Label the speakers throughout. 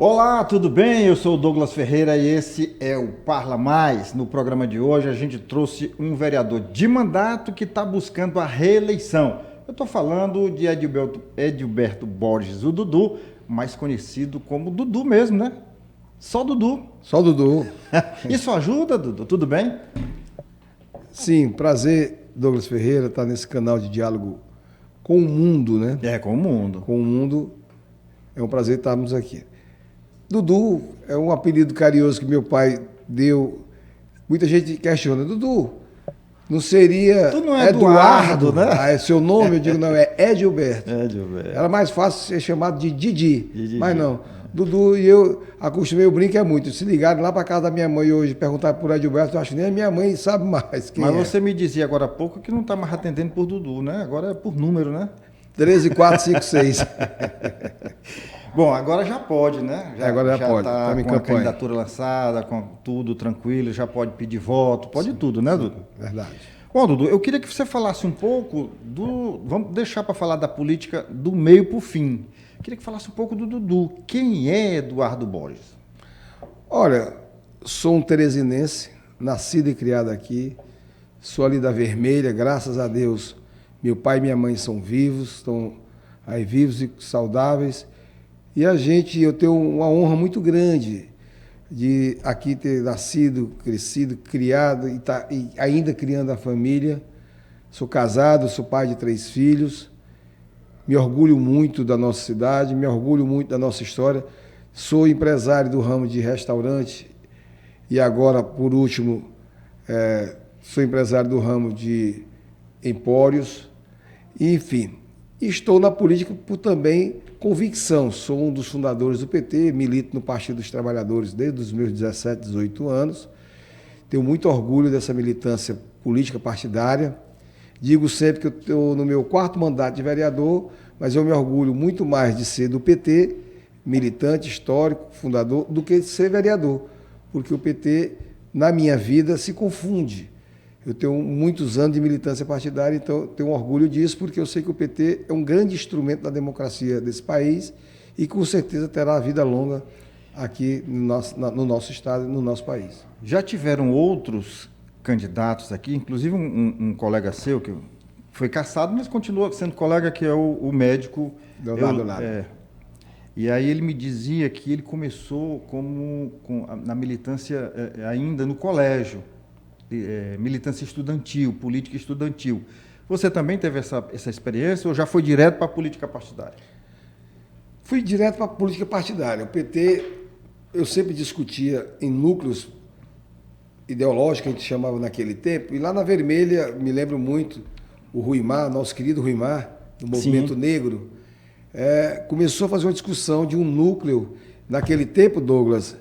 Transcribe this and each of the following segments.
Speaker 1: Olá, tudo bem? Eu sou o Douglas Ferreira e esse é o Parla Mais. No programa de hoje a gente trouxe um vereador de mandato que está buscando a reeleição. Eu estou falando de Edilberto Borges, o Dudu, mais conhecido como Dudu mesmo, né? Só Dudu.
Speaker 2: Só Dudu.
Speaker 1: Isso ajuda, Dudu? Tudo bem?
Speaker 2: Sim, prazer, Douglas Ferreira, estar nesse canal de diálogo com o mundo, né?
Speaker 1: Com o mundo.
Speaker 2: Com o mundo. É um prazer estarmos aqui. Dudu é um apelido carinhoso que meu pai deu. Muita gente questiona, Dudu, não seria
Speaker 1: Tu não é Eduardo, né?
Speaker 2: Ah, é seu nome? Eu digo, não, é Edilberto.
Speaker 1: Edilberto.
Speaker 2: Era mais fácil ser chamado de Didi. Mas não. Dudu e eu acostumei, o brinco é muito. Se ligarem lá para casa da minha mãe hoje, perguntar por Edilberto, eu acho que nem a minha mãe sabe mais quem
Speaker 1: Mas
Speaker 2: é.
Speaker 1: você me dizia agora há pouco que não está mais atendendo por Dudu, né? Agora é por número, né?
Speaker 2: 13456.
Speaker 1: Bom, agora já pode, né?
Speaker 2: Agora já pode.
Speaker 1: Está
Speaker 2: em
Speaker 1: com a
Speaker 2: campanha.
Speaker 1: candidatura lançada, com tudo tranquilo, já pode pedir voto, pode tudo, né, Dudu?
Speaker 2: Verdade.
Speaker 1: Bom, Dudu, eu queria que você falasse um pouco do... Vamos deixar para falar da política do meio para o fim. Eu queria que falasse um pouco do Dudu. Quem é Eduardo Borges?
Speaker 2: Olha, sou um teresinense, nascido e criado aqui, sou ali da Vermelha, graças a Deus. Meu pai e minha mãe são vivos, estão aí vivos e saudáveis. E eu tenho uma honra muito grande de aqui ter nascido, crescido, criado e ainda criando a família. Sou casado, sou pai de 3 filhos. Me orgulho muito da nossa cidade, me orgulho muito da nossa história. Sou empresário do ramo de restaurante e agora, por último, sou empresário do ramo de empórios. Enfim, estou na política por também convicção. Sou um dos fundadores do PT, milito no Partido dos Trabalhadores desde os meus 17, 18 anos. Tenho muito orgulho dessa militância política partidária. Digo sempre que eu estou no meu 4º mandato de vereador, mas eu me orgulho muito mais de ser do PT, militante, histórico, fundador, do que de ser vereador, porque o PT, na minha vida, se confunde. Eu tenho muitos anos de militância partidária, então eu tenho orgulho disso, porque eu sei que o PT é um grande instrumento da democracia desse país e com certeza terá vida longa aqui no nosso estado e no nosso país.
Speaker 1: Já tiveram outros candidatos aqui, inclusive um colega seu que foi cassado, mas continua sendo colega, que é o médico
Speaker 2: Leonardo.
Speaker 1: E aí ele me dizia que ele começou na militância ainda no colégio, militância estudantil, política estudantil. Você também teve essa experiência ou já foi direto para a política partidária?
Speaker 2: Fui direto para a política partidária. O PT, eu sempre discutia em núcleos ideológicos, a gente chamava naquele tempo, e lá na Vermelha, me lembro muito, o Ruimar, nosso querido Ruimar, do Movimento
Speaker 1: Sim.
Speaker 2: Negro, começou a fazer uma discussão de um núcleo. Naquele tempo, Douglas,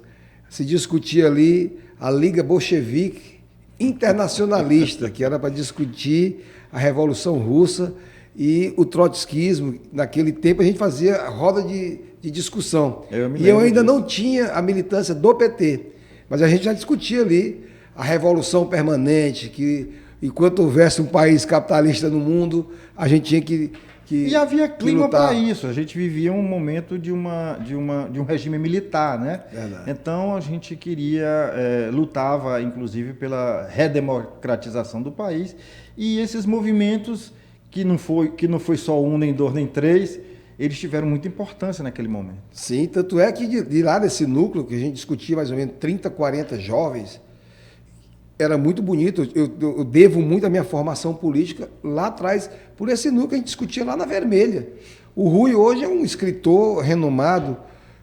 Speaker 2: se discutia ali a Liga Bolchevique Internacionalista, que era para discutir a Revolução Russa e o trotskismo. Naquele tempo a gente fazia roda de discussão. Eu ainda não tinha a militância do PT, mas a gente já discutia ali a revolução permanente, que enquanto houvesse um país capitalista no mundo, a gente tinha que
Speaker 1: e havia clima para isso. A gente vivia um momento de um regime militar, né?
Speaker 2: Verdade.
Speaker 1: Então a gente lutava, inclusive, pela redemocratização do país. E esses movimentos, que não foi só um, nem 2, nem 3, eles tiveram muita importância naquele momento.
Speaker 2: Sim, tanto é que de lá desse núcleo, que a gente discutia mais ou menos 30, 40 jovens, era muito bonito. Eu devo muito a minha formação política lá atrás, por esse núcleo que a gente discutia lá na Vermelha. O Rui hoje é um escritor renomado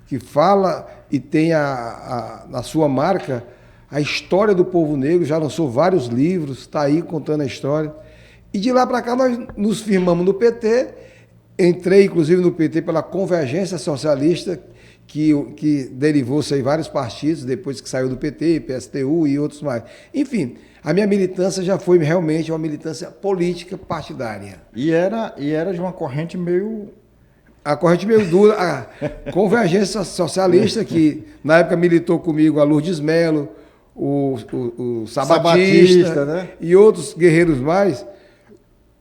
Speaker 2: que fala e tem na sua marca a história do povo negro, já lançou vários livros, está aí contando a história. E de lá para cá nós nos firmamos no PT, entrei inclusive no PT pela Convergência Socialista, que derivou-se aí vários partidos, depois que saiu do PT, PSTU e outros mais. Enfim, a minha militância já foi realmente uma militância política partidária.
Speaker 1: E era de uma corrente meio...
Speaker 2: A corrente meio dura, a Convergência Socialista, que na época militou comigo a Lourdes Melo, o Sabatista, né? E outros guerreiros mais.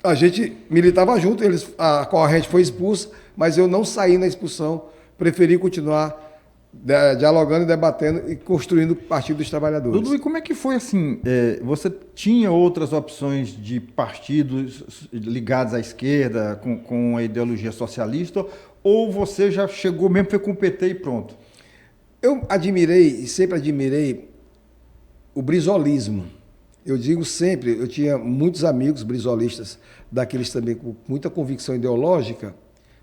Speaker 2: A gente militava junto, a corrente foi expulsa, mas eu não saí na expulsão, preferi continuar dialogando e debatendo e construindo o Partido dos Trabalhadores.
Speaker 1: Dudu, e como é que foi assim? Você tinha outras opções de partidos ligados à esquerda, com a ideologia socialista, ou você já chegou mesmo, foi com o PT e pronto?
Speaker 2: Eu admirei e sempre admirei o brizolismo. Eu digo sempre, eu tinha muitos amigos brizolistas, daqueles também com muita convicção ideológica,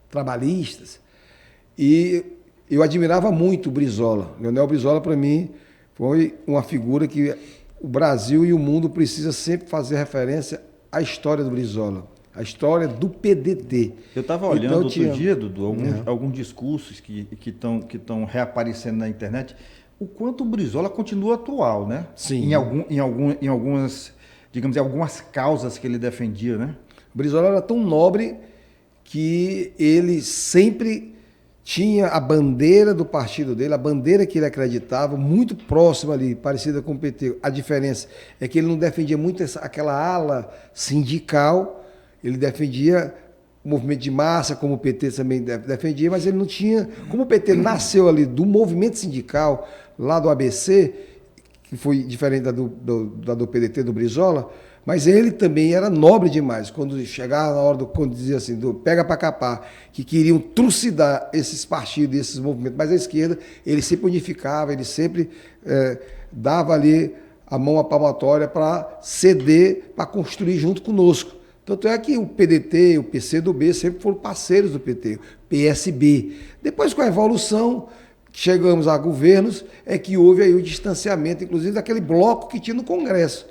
Speaker 2: trabalhistas, e eu admirava muito o Brizola. Leonel Brizola, para mim, foi uma figura que o Brasil e o mundo precisa sempre fazer referência à história do Brizola, à história do PDT.
Speaker 1: Eu estava olhando outro dia, Dudu, alguns discursos que estão reaparecendo na internet, o quanto o Brizola continua atual, né?
Speaker 2: Sim.
Speaker 1: Em algumas, digamos, em algumas causas que ele defendia, né?
Speaker 2: O Brizola era tão nobre que ele sempre tinha a bandeira do partido dele, a bandeira que ele acreditava, muito próxima ali, parecida com o PT. A diferença é que ele não defendia muito aquela ala sindical, ele defendia o movimento de massa, como o PT também defendia, mas ele não tinha... Como o PT nasceu ali do movimento sindical, lá do ABC, que foi diferente da do PDT, do Brizola, mas ele também era nobre demais. Quando chegava na hora quando dizia assim, pega para capar, que queriam trucidar esses partidos, esses movimentos, mas a esquerda, ele sempre unificava, ele sempre dava ali a mão à palmatória para ceder, para construir junto conosco. Tanto é que o PDT, o PCdoB sempre foram parceiros do PT, PSB. Depois, com a evolução, chegamos a governos, é que houve aí o distanciamento, inclusive, daquele bloco que tinha no Congresso.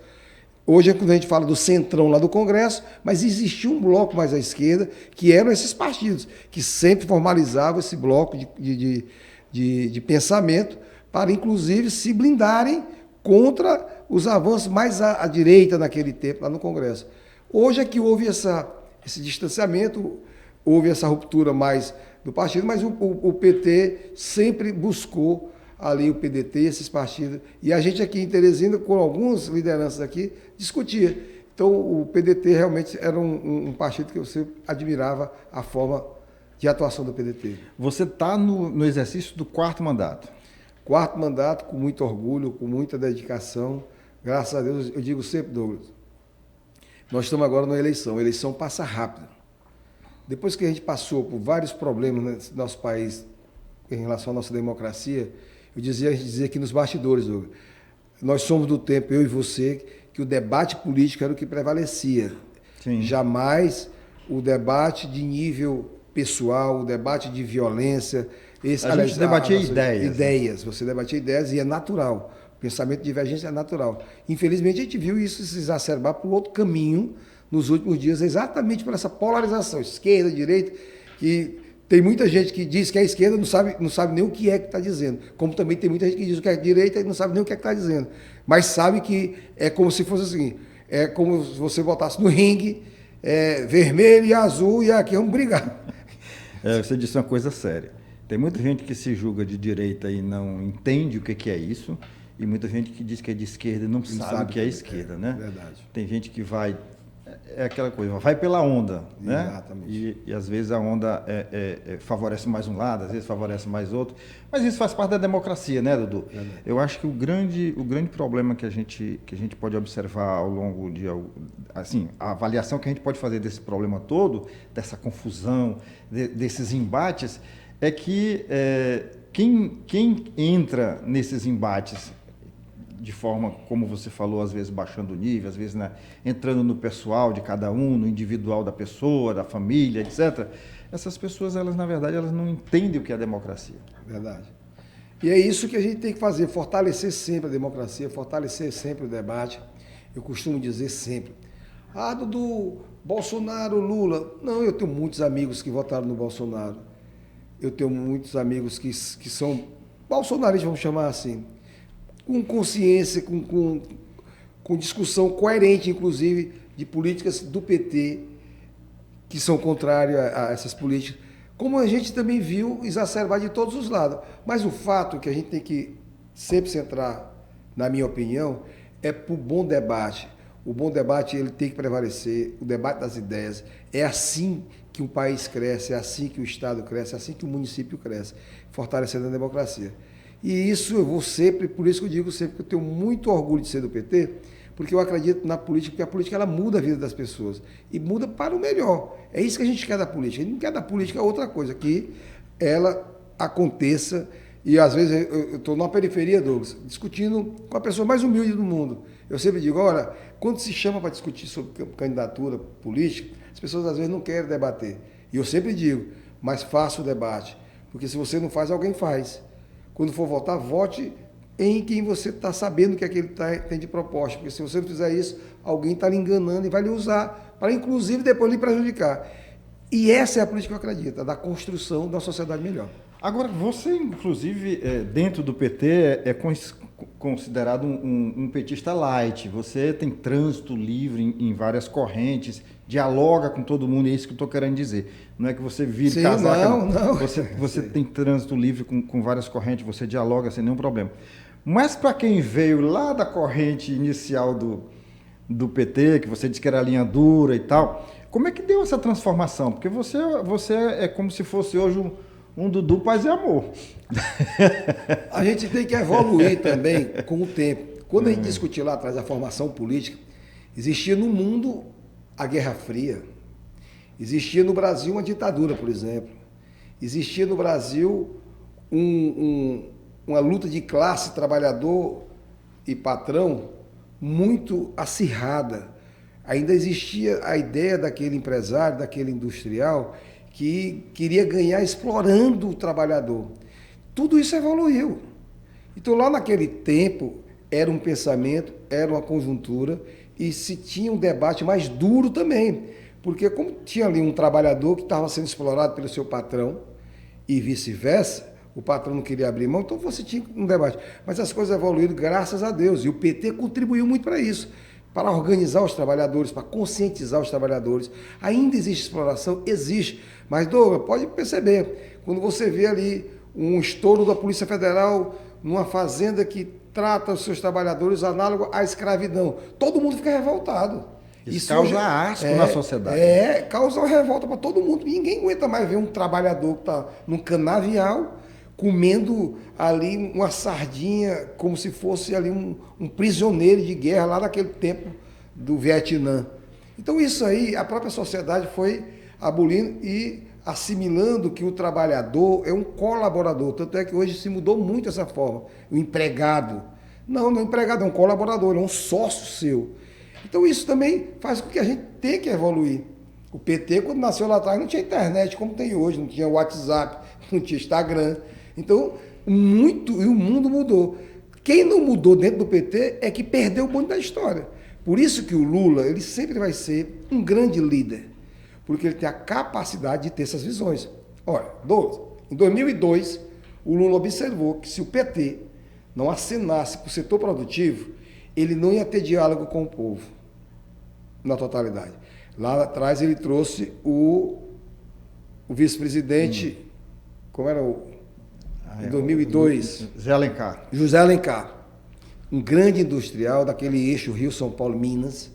Speaker 2: Hoje, quando a gente fala do centrão lá do Congresso, mas existia um bloco mais à esquerda, que eram esses partidos, que sempre formalizavam esse bloco de pensamento, para, inclusive, se blindarem contra os avanços mais à direita naquele tempo, lá no Congresso. Hoje é que houve esse distanciamento, houve essa ruptura mais do partido, mas o PT sempre buscou ali o PDT, esses partidos. E a gente aqui em Teresina, com algumas lideranças aqui, discutia. Então, o PDT realmente era um partido que você admirava a forma de atuação do PDT.
Speaker 1: Você está no exercício do 4º mandato.
Speaker 2: 4º mandato, com muito orgulho, com muita dedicação. Graças a Deus, eu digo sempre, Douglas, nós estamos agora na eleição. A eleição passa rápido. Depois que a gente passou por vários problemas no nosso país em relação à nossa democracia, a gente dizia aqui nos bastidores, Douglas, nós somos do tempo, eu e você, que o debate político era o que prevalecia.
Speaker 1: Sim.
Speaker 2: Jamais o debate de nível pessoal, o debate de violência.
Speaker 1: A gente debatia ideias.
Speaker 2: Ideias, você debatia ideias e é natural. O pensamento divergente é natural. Infelizmente, a gente viu isso se exacerbar por outro caminho nos últimos dias, exatamente por essa polarização, esquerda, direita, que tem muita gente que diz que é esquerda não sabe nem o que é que está dizendo. Como também tem muita gente que diz que é direita e não sabe nem o que é que está dizendo. Mas sabe que é como se fosse assim, é como se você botasse no ringue, vermelho e azul, e aqui vamos brigar.
Speaker 1: Você disse uma coisa séria. Tem muita gente que se julga de direita e não entende o que é isso, e muita gente que diz que é de esquerda e não sabe o que é esquerda, né?
Speaker 2: Verdade.
Speaker 1: Tem gente que vai... É aquela coisa, vai pela onda, né?
Speaker 2: Exatamente.
Speaker 1: E às vezes a onda favorece mais um lado, às vezes favorece mais outro. Mas isso faz parte da democracia, né, Dudu?
Speaker 2: Verdade.
Speaker 1: Eu acho que o grande problema que a gente pode observar ao longo de... Assim, a avaliação que a gente pode fazer desse problema todo, dessa confusão, desses embates, é que quem entra nesses embates de forma, como você falou, às vezes baixando o nível, às vezes entrando no pessoal de cada um, no individual da pessoa, da família, etc. Essas pessoas, elas na verdade, elas não entendem o que é democracia.
Speaker 2: Verdade. E é isso que a gente tem que fazer, fortalecer sempre a democracia, fortalecer sempre o debate. Eu costumo dizer sempre, Dudu, Bolsonaro, Lula. Não, eu tenho muitos amigos que votaram no Bolsonaro. Eu tenho muitos amigos que são bolsonaristas, vamos chamar assim, com consciência, com discussão coerente, inclusive, de políticas do PT, que são contrárias a essas políticas, como a gente também viu exacerbar de todos os lados. Mas o fato que a gente tem que sempre centrar, na minha opinião, é para o bom debate. O bom debate ele tem que prevalecer, o debate das ideias. É assim que um país cresce, é assim que o Estado cresce, é assim que o município cresce, fortalecendo a democracia. E isso eu vou sempre, por isso que eu digo sempre que eu tenho muito orgulho de ser do PT, porque eu acredito na política, porque a política ela muda a vida das pessoas e muda para o melhor. É isso que a gente quer da política. A gente não quer da política outra coisa, que ela aconteça. E às vezes eu estou numa periferia, Douglas, discutindo com a pessoa mais humilde do mundo. Eu sempre digo, olha, quando se chama para discutir sobre candidatura política, as pessoas às vezes não querem debater. E eu sempre digo, mas faça o debate, porque se você não faz, alguém faz. Quando for votar, vote em quem você está sabendo que aquele tem de proposta, porque se você não fizer isso, alguém está lhe enganando e vai lhe usar para, inclusive, depois lhe prejudicar. E essa é a política que eu acredito, a da construção de uma sociedade melhor.
Speaker 1: Agora, você, inclusive, dentro do PT, é considerado um petista light. Você tem trânsito livre em várias correntes, dialoga com todo mundo, é isso que eu estou querendo dizer. Não é que você vire casaca, não. Você tem trânsito livre com várias correntes, você dialoga sem nenhum problema. Mas para quem veio lá da corrente inicial do PT, que você disse que era linha dura e tal, como é que deu essa transformação? Porque você é como se fosse hoje um Dudu Paz e Amor.
Speaker 2: A gente tem que evoluir também com o tempo. Quando a gente discutiu lá atrás a formação política, existia no mundo a Guerra Fria, existia no Brasil uma ditadura, por exemplo, existia no Brasil uma luta de classe, trabalhador e patrão, muito acirrada. Ainda existia a ideia daquele empresário, daquele industrial, que queria ganhar explorando o trabalhador. Tudo isso evoluiu. Então, lá naquele tempo, era um pensamento, era uma conjuntura, e se tinha um debate mais duro também. Porque como tinha ali um trabalhador que estava sendo explorado pelo seu patrão, e vice-versa, o patrão não queria abrir mão, então você tinha um debate. Mas as coisas evoluíram, graças a Deus, e o PT contribuiu muito para isso, para organizar os trabalhadores, para conscientizar os trabalhadores. Ainda existe exploração? Existe. Mas, Douglas, pode perceber, quando você vê ali um estouro da Polícia Federal numa fazenda que trata os seus trabalhadores análogo à escravidão, todo mundo fica revoltado.
Speaker 1: Isso causa asco na sociedade.
Speaker 2: Causa uma revolta para todo mundo. Ninguém aguenta mais ver um trabalhador que está num canavial comendo ali uma sardinha como se fosse ali um prisioneiro de guerra lá naquele tempo do Vietnã. Então isso aí, a própria sociedade foi abolindo e assimilando que o trabalhador é um colaborador. Tanto é que hoje se mudou muito essa forma. O empregado. Não é um empregado, é um colaborador, é um sócio seu. Então isso também faz com que a gente tenha que evoluir. O PT, quando nasceu lá atrás, não tinha internet como tem hoje, não tinha WhatsApp, não tinha Instagram. Então, o mundo mudou. Quem não mudou dentro do PT é que perdeu o bonde da história. Por isso que o Lula, ele sempre vai ser um grande líder, porque ele tem a capacidade de ter essas visões. Olha, em 2002, o Lula observou que se o PT não acenasse para o setor produtivo, ele não ia ter diálogo com o povo, na totalidade. Lá atrás ele trouxe o vice-presidente, como era em 2002? José Alencar, um grande industrial daquele eixo Rio, São Paulo, Minas.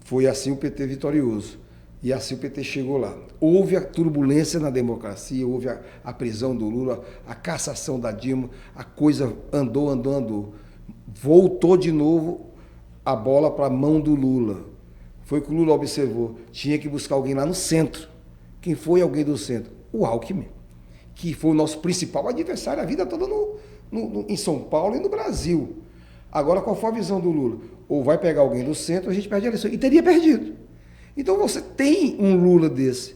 Speaker 2: Foi assim o PT vitorioso. E assim o PT chegou lá. Houve a turbulência na democracia, houve a prisão do Lula, a cassação da Dilma, a coisa andou. Voltou de novo a bola para a mão do Lula. Foi o que o Lula observou. Tinha que buscar alguém lá no centro. Quem foi alguém do centro? O Alckmin, que foi o nosso principal adversário a vida toda em São Paulo e no Brasil. Agora, qual foi a visão do Lula? Ou vai pegar alguém do centro, a gente perde a eleição. E teria perdido. Então você tem um Lula desse,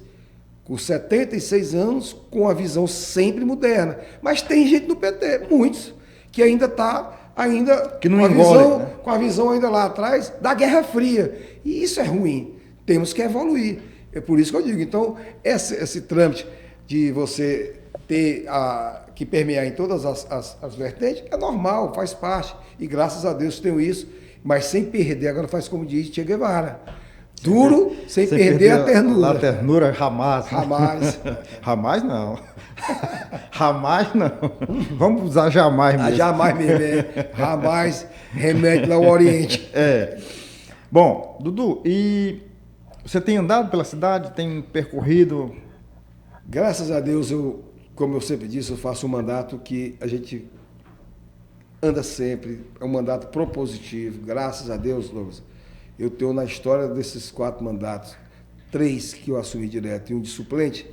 Speaker 2: com 76 anos, com a visão sempre moderna. Mas tem gente no PT, muitos, que ainda está
Speaker 1: que não engole, né?
Speaker 2: Com a visão ainda lá atrás da Guerra Fria. E isso é ruim. Temos que evoluir. É por isso que eu digo. Então, esse trâmite de você ter que permear em todas as vertentes é normal, faz parte. E graças a Deus tenho isso, mas sem perder. Agora faz como diz Che Guevara. Duro, sem perder a ternura.
Speaker 1: A ternura jamais.
Speaker 2: Jamais.
Speaker 1: Jamais não. Jamais não. Vamos usar jamais mesmo.
Speaker 2: Jamais mesmo, Jamais remédio lá ao Oriente.
Speaker 1: Bom, Dudu, e Você tem andado pela cidade, tem percorrido?
Speaker 2: Graças a Deus, como eu sempre disse, eu faço um mandato que a gente anda sempre, é um mandato propositivo. Graças a Deus, Douglas, eu tenho na história desses 4 mandatos, 3 que eu assumi direto e um de suplente,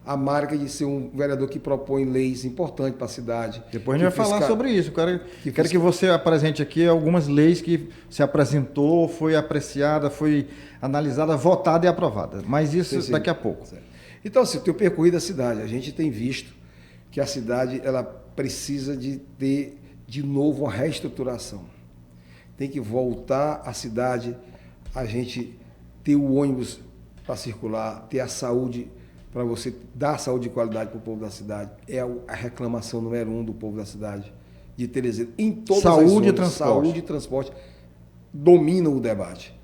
Speaker 2: a marca de ser um vereador que propõe leis importantes para a cidade.
Speaker 1: Depois a gente vai falar sobre isso. Quero que você apresente aqui algumas leis que se apresentou, foi apreciada, foi analisada, votada e aprovada. Mas isso
Speaker 2: sim.
Speaker 1: Daqui a pouco.
Speaker 2: Certo. Então, assim, eu tenho percorrido a cidade. A gente tem visto que a cidade ela precisa de ter de novo uma reestruturação. Tem que voltar à cidade, a gente ter o ônibus para circular, ter a saúde, para você dar saúde de qualidade para o povo da cidade. É a reclamação número 1 do povo da cidade de Teresina. Em todas as zonas,
Speaker 1: e transporte.
Speaker 2: Saúde e transporte dominam o debate.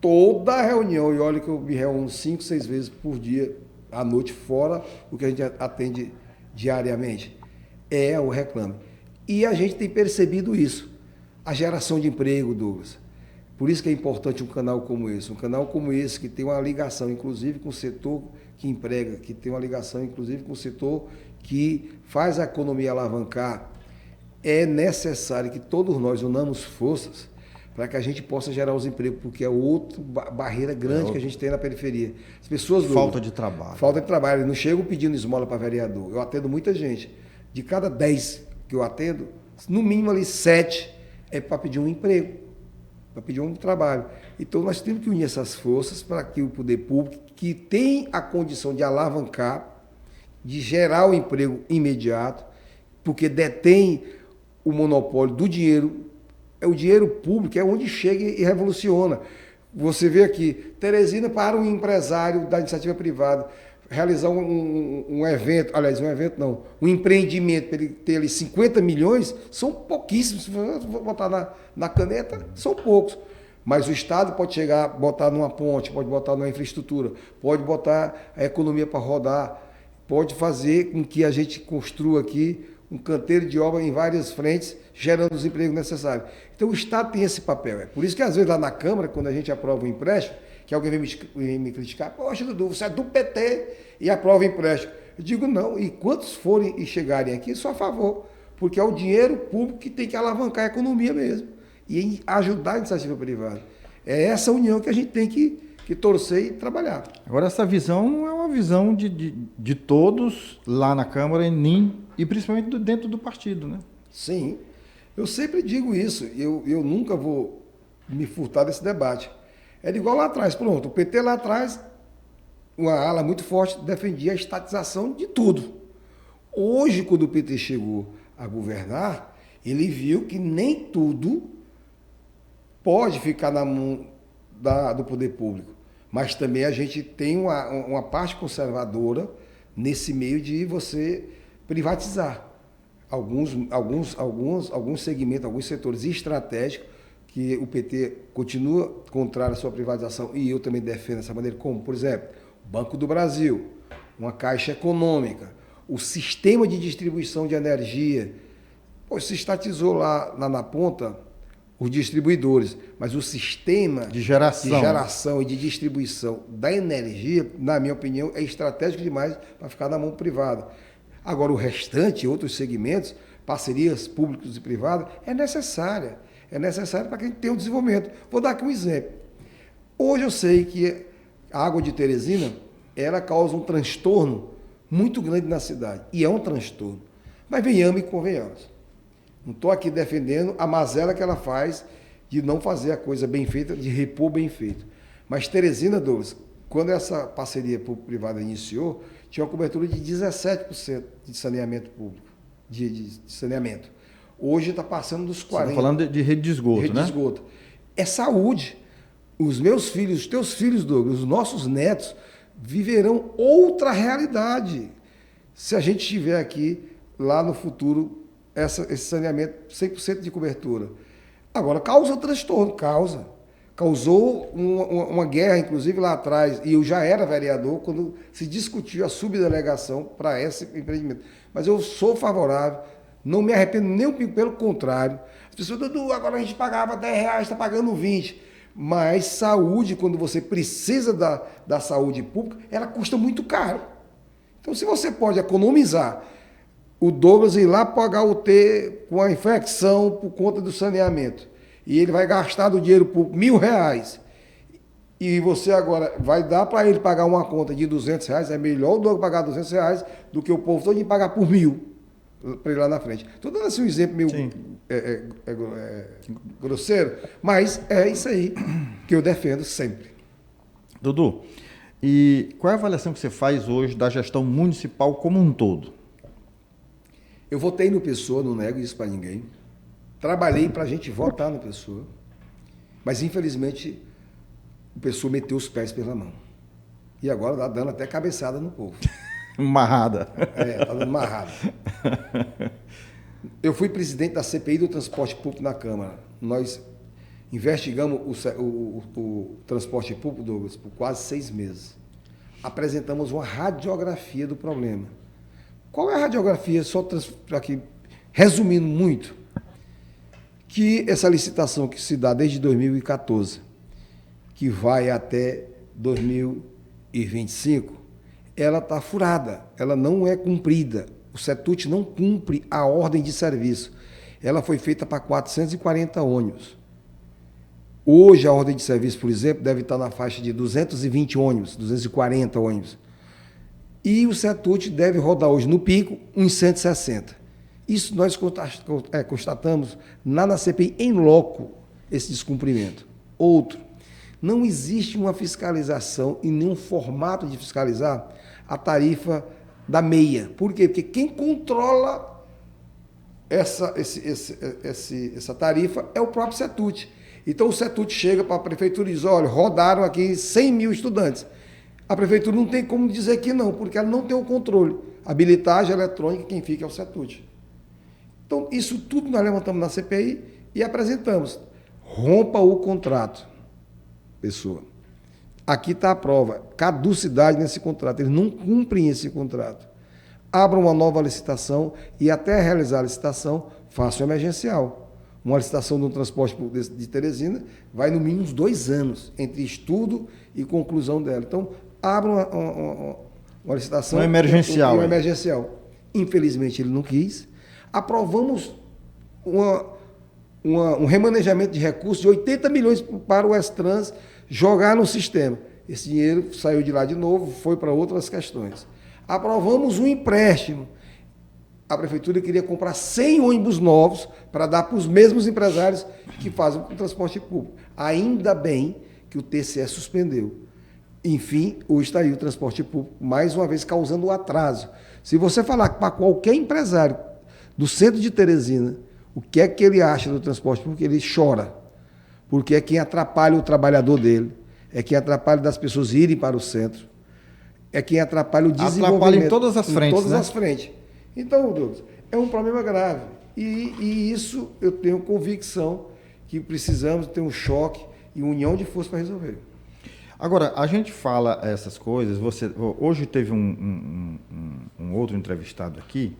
Speaker 2: Toda reunião, e olha que eu me reúno 5, 6 vezes por dia, à noite, fora o que a gente atende diariamente, é o reclame. E a gente tem percebido isso, a geração de emprego, Douglas. Por isso que é importante um canal como esse que tem uma ligação, inclusive, com o setor que emprega, que tem uma ligação, inclusive, com o setor que faz a economia alavancar. É necessário que todos nós unamos forças para que a gente possa gerar os empregos, porque é outra barreira grande que a gente tem na periferia. As pessoas...
Speaker 1: Falta de trabalho.
Speaker 2: Falta de trabalho. Eles não chegam pedindo esmola para vereador. Eu atendo muita gente. De cada 10 que eu atendo, no mínimo ali 7 é para pedir um emprego, para pedir um trabalho. Então nós temos que unir essas forças para que o poder público, que tem a condição de alavancar, de gerar o emprego imediato, porque detém o monopólio do dinheiro, o dinheiro público é onde chega e revoluciona. Você vê aqui, Teresina, para um empresário da iniciativa privada realizar um evento, aliás, um evento não, um empreendimento, para ele ter ali 50 milhões, são pouquíssimos. Se você botar na caneta, são poucos. Mas o Estado pode chegar, botar numa ponte, pode botar numa infraestrutura, pode botar a economia para rodar, pode fazer com que a gente construa aqui um canteiro de obra em várias frentes, gerando os empregos necessários. Então o Estado tem esse papel. É por isso que às vezes lá na Câmara, quando a gente aprova um empréstimo, que alguém vem me criticar, poxa, Dudu, você é do PT e aprova empréstimo. Eu digo não, e quantos forem e chegarem aqui, sou a favor, porque é o dinheiro público que tem que alavancar a economia mesmo e ajudar a iniciativa privada. É essa união que a gente tem que torcer e trabalhar.
Speaker 1: Agora, essa visão não é uma visão de todos lá na Câmara e principalmente dentro do partido, né?
Speaker 2: Sim, eu sempre digo isso, eu nunca vou me furtar desse debate. Era igual lá atrás, pronto, o PT lá atrás, uma ala muito forte, defendia a estatização de tudo. Hoje, quando o PT chegou a governar, ele viu que nem tudo pode ficar na mão do poder público. Mas também a gente tem uma parte conservadora nesse meio de você privatizar alguns segmentos, alguns setores estratégicos, que o PT continua contrário à sua privatização, e eu também defendo dessa maneira, como, por exemplo, o Banco do Brasil, uma Caixa Econômica, o sistema de distribuição de energia. Pô, se estatizou lá na ponta os distribuidores, mas o sistema
Speaker 1: de geração
Speaker 2: e de distribuição da energia, na minha opinião, é estratégico demais para ficar na mão privada. Agora, o restante, outros segmentos, parcerias públicas e privadas, é necessária. É necessário para que a gente tenha um desenvolvimento. Vou dar aqui um exemplo. Hoje eu sei que a água de Teresina, ela causa um transtorno muito grande na cidade. E é um transtorno. Mas venhamos e convenhamos. Não estou aqui defendendo a mazela que ela faz de não fazer a coisa bem feita, de repor bem feito. Mas Teresina, Douglas, quando essa parceria público-privada iniciou, tinha uma cobertura de 17% de saneamento público, de saneamento. Hoje está passando dos 40%. Você está
Speaker 1: falando de rede de esgoto,
Speaker 2: rede
Speaker 1: né?
Speaker 2: De esgoto. É saúde. Os meus filhos, os teus filhos, Douglas, os nossos netos, viverão outra realidade se a gente tiver aqui, lá no futuro, esse saneamento 100% de cobertura. Agora, causa transtorno, causou uma guerra, inclusive lá atrás, e eu já era vereador quando se discutiu a subdelegação para esse empreendimento. Mas eu sou favorável, não me arrependo nem um pouco, pelo contrário. As pessoas, Dudu, agora a gente pagava R$10, está pagando 20. Mas saúde, quando você precisa da saúde pública, ela custa muito caro. Então, se você pode economizar, o Douglas ir lá pagar o T com a infecção por conta do saneamento, e ele vai gastar do dinheiro público R$1.000, e você agora vai dar para ele pagar uma conta de R$200, é melhor o Douglas pagar R$200 do que o povo todo pagar por R$1.000 para ele lá na frente. Estou dando assim um exemplo meio grosseiro, mas é isso aí que eu defendo sempre.
Speaker 1: Dudu, e qual é a avaliação que você faz hoje da gestão municipal como um todo?
Speaker 2: Eu votei no Pessoa, não nego isso para ninguém. Trabalhei para a gente votar no Pessoa, mas infelizmente o Pessoa meteu os pés pela mão. E agora está dando até cabeçada no povo.
Speaker 1: Marrada.
Speaker 2: Está dando marrada. Eu fui presidente da CPI do transporte público na Câmara. Nós investigamos o transporte público, Douglas, por quase 6 meses. Apresentamos uma radiografia do problema. Qual é a radiografia? Só aqui, resumindo muito, que essa licitação que se dá desde 2014, que vai até 2025, ela está furada, ela não é cumprida. O CETUT não cumpre a ordem de serviço. Ela foi feita para 440 ônibus. Hoje, a ordem de serviço, por exemplo, deve estar na faixa de 220 ônibus, 240 ônibus. E o CETUT deve rodar hoje no pico uns 160. Isso nós constatamos lá na CPI em loco, esse descumprimento. Outro, não existe uma fiscalização e nenhum formato de fiscalizar a tarifa da meia. Por quê? Porque quem controla essa tarifa é o próprio CETUT. Então o CETUT chega para a prefeitura e diz, olha, rodaram aqui 100 mil estudantes. A prefeitura não tem como dizer que não, porque ela não tem o controle. A bilhetagem eletrônica, quem fica é o CETUT. Então, isso tudo nós levantamos na CPI e apresentamos. Rompa o contrato, Pessoa. Aqui está a prova. Caducidade nesse contrato. Eles não cumprem esse contrato. Abram uma nova licitação e, até realizar a licitação, façam emergencial. Uma licitação do transporte de Teresina vai, no mínimo, uns 2 anos entre estudo e conclusão dela. Então, abram uma licitação.
Speaker 1: Um emergencial.
Speaker 2: Um emergencial. Infelizmente, ele não quis. Aprovamos um remanejamento de recursos de 80 milhões para o Extrans jogar no sistema. Esse dinheiro saiu de lá de novo, foi para outras questões. Aprovamos um empréstimo. A prefeitura queria comprar 100 ônibus novos para dar para os mesmos empresários que fazem o transporte público. Ainda bem que o TCE suspendeu. Enfim, hoje está aí o transporte público, mais uma vez causando um atraso. Se você falar para qualquer empresário do centro de Teresina o que é que ele acha do transporte público, ele chora. Porque é quem atrapalha o trabalhador dele, é quem atrapalha das pessoas irem para o centro, é quem atrapalha o desenvolvimento.
Speaker 1: Atrapalha em todas as frentes,
Speaker 2: em todas as frentes. Então, Douglas, é um problema grave. E isso eu tenho convicção que precisamos ter um choque e união de força para resolver.
Speaker 1: Agora, a gente fala essas coisas, hoje teve um outro entrevistado aqui,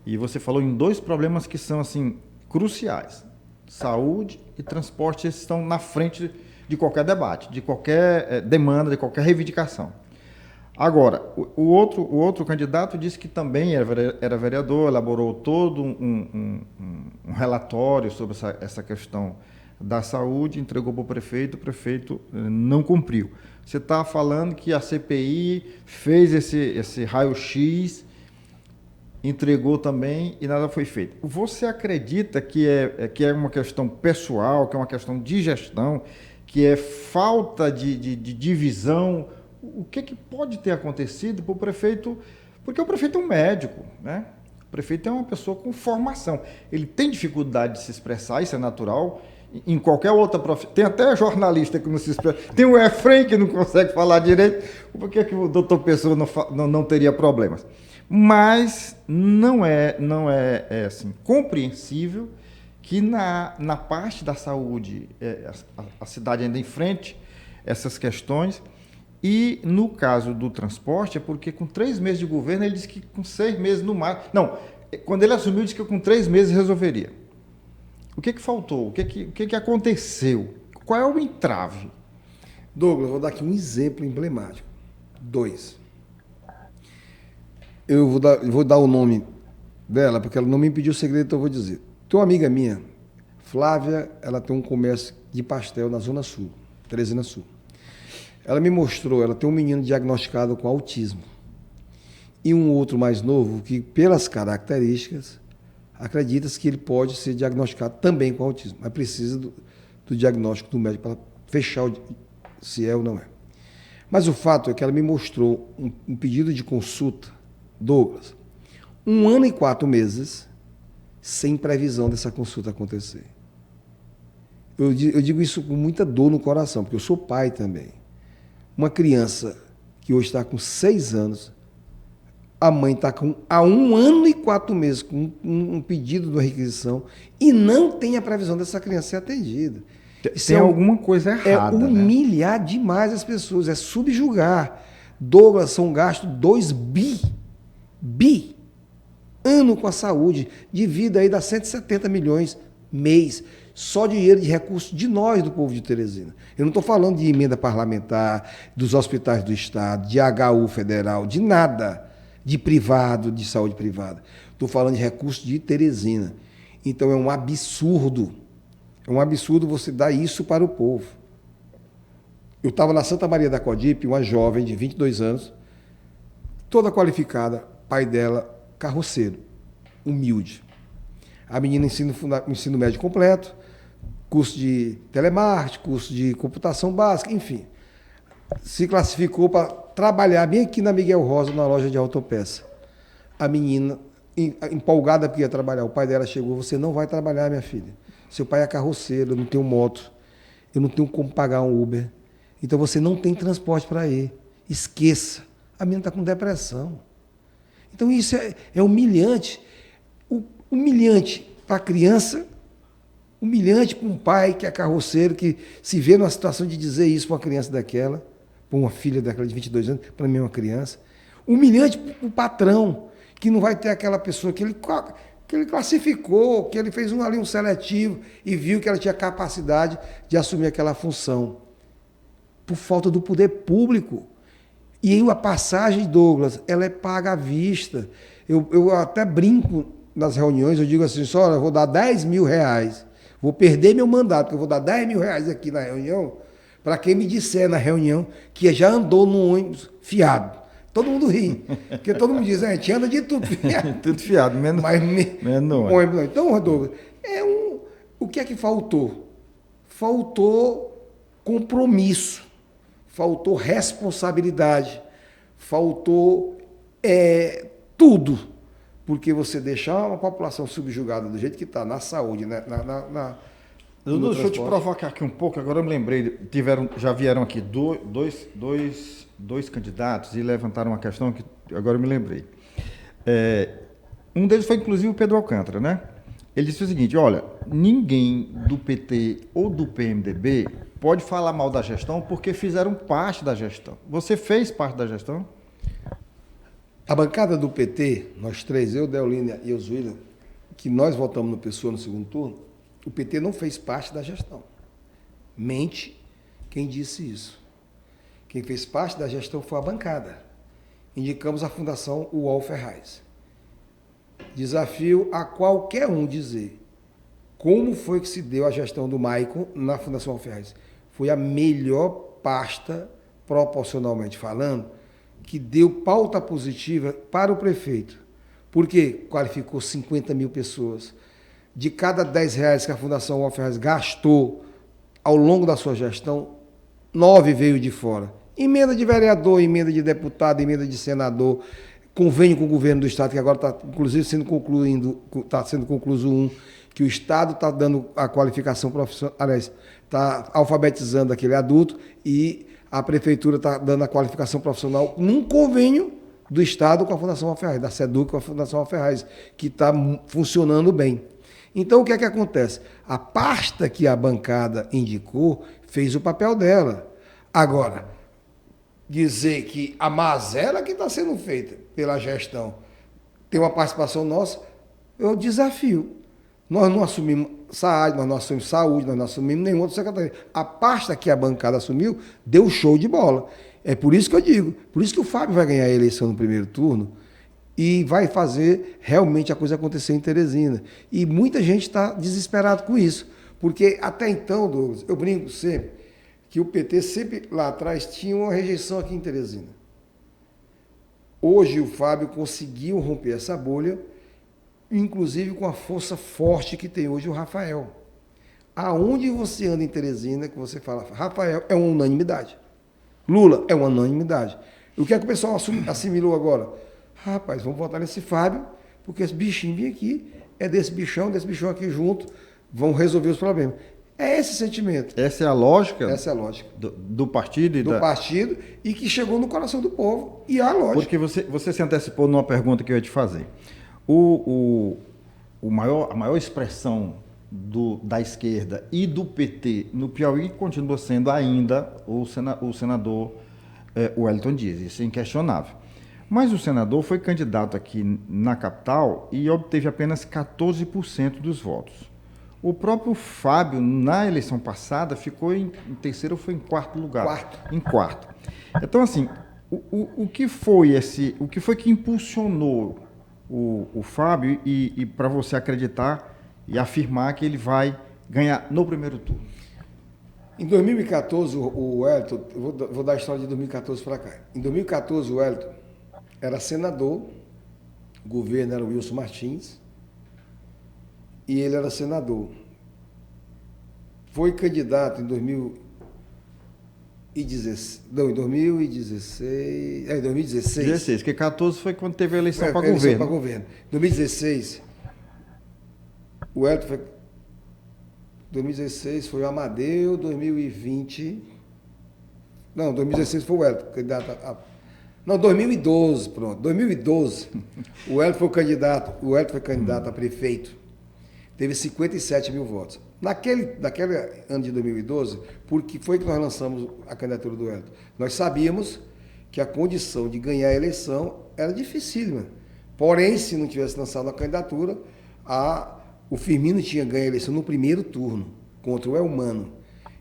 Speaker 1: e você falou em 2 problemas que são assim cruciais. Saúde e transporte, esses estão na frente de qualquer debate, de qualquer demanda, de qualquer reivindicação. Agora, o outro candidato disse que também era vereador, elaborou todo um relatório sobre essa questão da saúde, entregou para o prefeito não cumpriu. Você está falando que a CPI fez esse raio-x, entregou também e nada foi feito. Você acredita que é uma questão pessoal, que é uma questão de gestão, que é falta de divisão? O que pode ter acontecido para o prefeito? Porque o prefeito é um médico, né? O prefeito é uma pessoa com formação. Ele tem dificuldade de se expressar, isso é natural. Em qualquer outra profissão. Tem até jornalista que não se expressa. Tem o Efrem que não consegue falar direito. Por que o doutor Pessoa não teria problemas? Mas não é assim, compreensível que na parte da saúde a cidade ainda enfrente essas questões. E no caso do transporte, é porque com 3 meses de governo, ele disse que com 6 meses no máximo. Não, quando ele assumiu, disse que com 3 meses resolveria. O que faltou? O que aconteceu? Qual é o entrave?
Speaker 2: Douglas, vou dar aqui um exemplo emblemático. 2. Eu vou dar o nome dela, porque ela não me pediu segredo, então eu vou dizer. Tem uma amiga minha, Flávia, ela tem um comércio de pastel na Zona Sul, Teresina Sul. Ela me mostrou, ela tem um menino diagnosticado com autismo. E um outro mais novo, que pelas características, acredita-se que ele pode ser diagnosticado também com autismo, mas precisa do diagnóstico do médico para fechar se é ou não é. Mas o fato é que ela me mostrou um pedido de consulta, Douglas, 1 ano e 4 meses, sem previsão dessa consulta acontecer. Eu digo isso com muita dor no coração, porque eu sou pai também. Uma criança que hoje está com 6 anos, a mãe está há 1 ano e 4 meses com um pedido de uma requisição e não tem a previsão dessa criança ser atendida.
Speaker 1: Tem alguma coisa errada.
Speaker 2: É humilhar demais as pessoas, é subjugar. Douglas, são gastos 2 bi ano com a saúde, de vida aí dá 170 milhões mês, só dinheiro de recursos de nós, do povo de Teresina. Eu não estou falando de emenda parlamentar, dos hospitais do Estado, de HU federal, de nada, de privado, de saúde privada. Estou falando de recursos de Teresina. Então é um absurdo você dar isso para o povo. Eu estava na Santa Maria da Codipe, uma jovem de 22 anos, toda qualificada, pai dela, carroceiro, humilde. A menina ensino médio completo, curso de telemarketing, curso de computação básica, enfim. Se classificou para trabalhar bem aqui na Miguel Rosa, na loja de autopeça. A menina, empolgada porque ia trabalhar, o pai dela chegou: você não vai trabalhar, minha filha. Seu pai é carroceiro, eu não tenho moto, eu não tenho como pagar um Uber. Então você não tem transporte para ir. Esqueça. A menina está com depressão. Então isso é humilhante. Humilhante para a criança, humilhante para um pai que é carroceiro, que se vê numa situação de dizer isso para uma criança daquela, para uma filha daquela de 22 anos, para mim é uma criança. Humilhante para o patrão, que não vai ter aquela pessoa que ele classificou, que ele fez ali um seletivo e viu que ela tinha capacidade de assumir aquela função. Por falta do poder público. E a passagem, Douglas, ela é paga à vista. Eu até brinco nas reuniões, eu digo assim, só, eu vou dar 10 mil reais, vou perder meu mandato, porque eu vou dar 10 mil reais aqui na reunião, para quem me disser na reunião que já andou no ônibus fiado. Todo mundo ri, porque todo mundo diz, a gente anda de tudo fiado.
Speaker 1: Tudo fiado, menos
Speaker 2: ônibus. Então, Douglas, o que é que faltou? Faltou compromisso, faltou responsabilidade, faltou tudo. Porque você deixar uma população subjugada do jeito que está, na saúde, né?
Speaker 1: Deixa eu te provocar aqui um pouco, agora eu me lembrei, já vieram aqui dois candidatos e levantaram uma questão que agora eu me lembrei. Um deles foi inclusive o Pedro Alcântara, né? Ele disse o seguinte: olha, ninguém do PT ou do PMDB pode falar mal da gestão porque fizeram parte da gestão. Você fez parte da gestão?
Speaker 2: A bancada do PT, nós três, eu, Deolínia e Oswilliam, que nós votamos no Pessoa no segundo turno, o PT não fez parte da gestão. Mente quem disse isso. Quem fez parte da gestão foi a bancada. Indicamos a Fundação UOL Ferraz. Desafio a qualquer um dizer como foi que se deu a gestão do Maicon na Fundação UOL Ferraz. Foi a melhor pasta, proporcionalmente falando, que deu pauta positiva para o prefeito. Porque qualificou 50 mil pessoas. De cada 10 reais que a Fundação UOL Ferraz gastou ao longo da sua gestão, 9 veio de fora. Emenda de vereador, emenda de deputado, emenda de senador, convênio com o governo do Estado, que agora está, inclusive, sendo concluído um, que o Estado está dando a qualificação profissional, aliás, está alfabetizando aquele adulto e a Prefeitura está dando a qualificação profissional num convênio do Estado com a Fundação UOL Ferraz, da SEDUC com a Fundação UOL Ferraz, que está funcionando bem. Então, o que é que acontece? A pasta que a bancada indicou fez o papel dela. Agora, dizer que a mazela que está sendo feita pela gestão tem uma participação nossa, eu desafio. Nós não assumimos SAAD, nós não assumimos saúde, nós não assumimos nenhuma outra secretaria. A pasta que a bancada assumiu deu show de bola. É por isso que eu digo, por isso que o Fábio vai ganhar a eleição no primeiro turno e vai fazer realmente a coisa acontecer em Teresina. E muita gente está desesperada com isso, porque até então, Douglas, eu brinco sempre, que o PT sempre lá atrás tinha uma rejeição aqui em Teresina. Hoje o Fábio conseguiu romper essa bolha, inclusive com a força forte que tem hoje o Rafael. Aonde você anda em Teresina, que você fala, Rafael, é uma unanimidade. Lula é uma unanimidade. E o que é que o pessoal assimilou agora? Rapaz, vamos votar nesse Fábio, porque esse bichinho vem aqui, é desse bichão aqui junto, vão resolver os problemas. É esse sentimento.
Speaker 1: Essa é a lógica?
Speaker 2: Essa é a lógica.
Speaker 1: Do partido? E
Speaker 2: partido e que chegou no coração do povo. E a lógica.
Speaker 1: Porque você se antecipou numa pergunta que eu ia te fazer. A maior expressão da esquerda e do PT no Piauí continua sendo ainda o senador Wellington Dias. Isso é inquestionável. Mas o senador foi candidato aqui na capital e obteve apenas 14% dos votos. O próprio Fábio, na eleição passada, ficou em terceiro ou foi em quarto lugar? Em quarto. Então, assim, o que foi que impulsionou o Fábio e para você acreditar e afirmar que ele vai ganhar no primeiro turno?
Speaker 2: Em 2014, o Wellington, vou dar a história de 2014 para cá. Em 2014, o Wellington era senador, o governo era o Wilson Martins, e ele era senador. Foi candidato em 2016. Não, em 2016. Em 2016.
Speaker 1: 16, porque 14 foi quando teve a eleição para governo.
Speaker 2: Para governo. Em 2016, o Wellington foi. 2016 foi o Amadeu, 2020. Não, 2016 foi o Wellington, candidato a. Não, 2012, pronto. 2012, o Wellington foi candidato a prefeito. Teve 57 mil votos. Naquele ano de 2012, porque foi que nós lançamos a candidatura do Wellington? Nós sabíamos que a condição de ganhar a eleição era dificílima. Porém, se não tivesse lançado a candidatura, o Firmino tinha ganho a eleição no primeiro turno, contra o Elmano.